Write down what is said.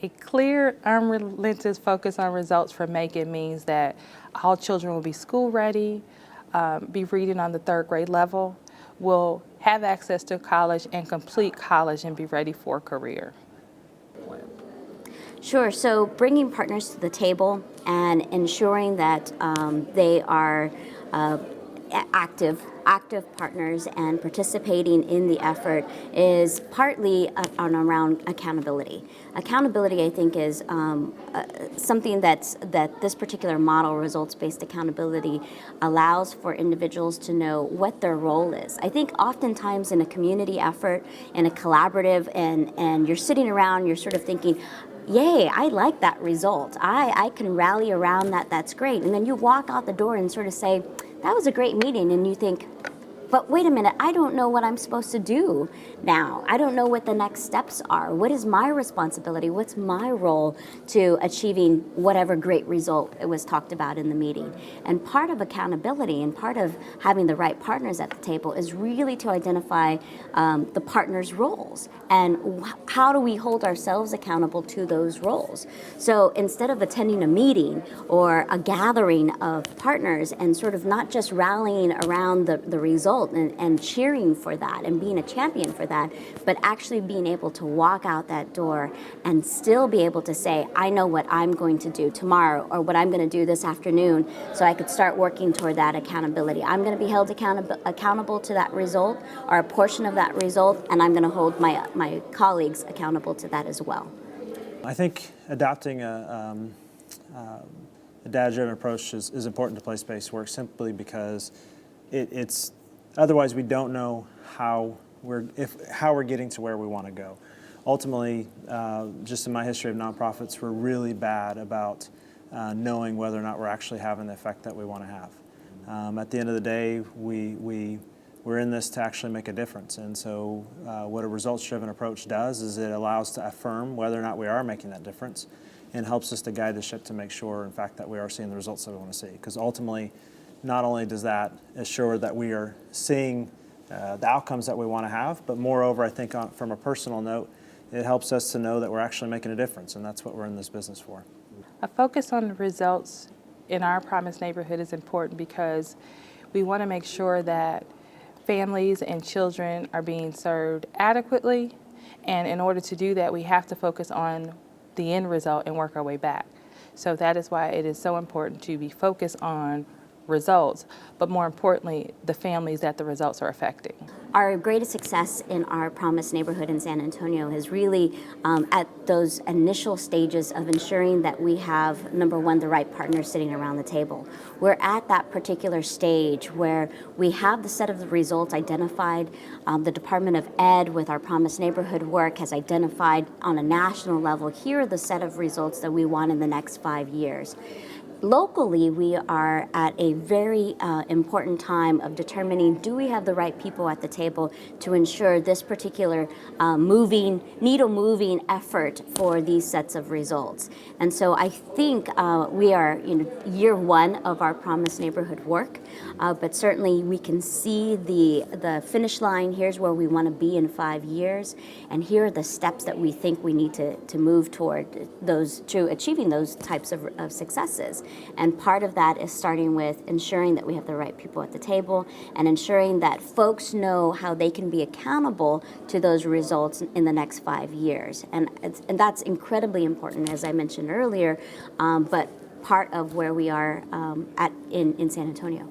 A clear, unrelenting focus on results for Macon means that all children will be school ready, be reading on the third grade level, will have access to college and complete college and be ready for a career. Sure. So bringing partners to the table and ensuring that they are active partners and participating in the effort is partly on around accountability. Accountability, I think, is something that this particular model, results-based accountability, allows for individuals to know what their role is. I think oftentimes in a community effort, in a collaborative, and you're sitting around, you're sort of thinking, yay, I like that result. I can rally around that, that's great. And then you walk out the door and sort of say, that was a great meeting, and you think, but wait a minute, I don't know what I'm supposed to do now. I don't know what the next steps are. What is my responsibility? What's my role to achieving whatever great result it was talked about in the meeting? And part of accountability and part of having the right partners at the table is really to identify the partners' roles and how do we hold ourselves accountable to those roles. So instead of attending a meeting or a gathering of partners and sort of not just rallying around the result, and cheering for that and being a champion for that, but actually being able to walk out that door and still be able to say, I know what I'm going to do tomorrow or what I'm going to do this afternoon, so I could start working toward that accountability. I'm going to be held accountable to that result or a portion of that result, and I'm going to hold my colleagues accountable to that as well. I think adopting a data-driven approach is important to place-based work simply because it's otherwise we don't know how we're getting to where we want to go. Ultimately, just in my history of nonprofits, we're really bad about knowing whether or not we're actually having the effect that we want to have. At the end of the day, we're in this to actually make a difference, and so what a results-driven approach does is it allows to affirm whether or not we are making that difference and helps us to guide the ship to make sure, in fact, that we are seeing the results that we want to see. Because ultimately, not only does that assure that we are seeing the outcomes that we want to have, but moreover, I think from a personal note, it helps us to know that we're actually making a difference, and that's what we're in this business for. A focus on the results in our Promise neighborhood is important because we want to make sure that families and children are being served adequately, and in order to do that, we have to focus on the end result and work our way back. So that is why it is so important to be focused on results, but more importantly, the families that the results are affecting. Our greatest success in our Promise neighborhood in San Antonio is really at those initial stages of ensuring that we have, number one, the right partners sitting around the table. We're at that particular stage where we have the set of the results identified. The Department of Ed with our Promise neighborhood work has identified on a national level, here are the set of results that we want in the next 5 years. Locally, we are at a very important time of determining, do we have the right people at the table to ensure this particular needle-moving effort for these sets of results. And so I think we are year one of our Promise neighborhood work, but certainly we can see the finish line. Here's where we want to be in 5 years, and here are the steps that we think we need to move toward to achieving those types of successes. And part of that is starting with ensuring that we have the right people at the table and ensuring that folks know how they can be accountable to those results in the next 5 years. And that's incredibly important, as I mentioned earlier, but part of where we are in San Antonio.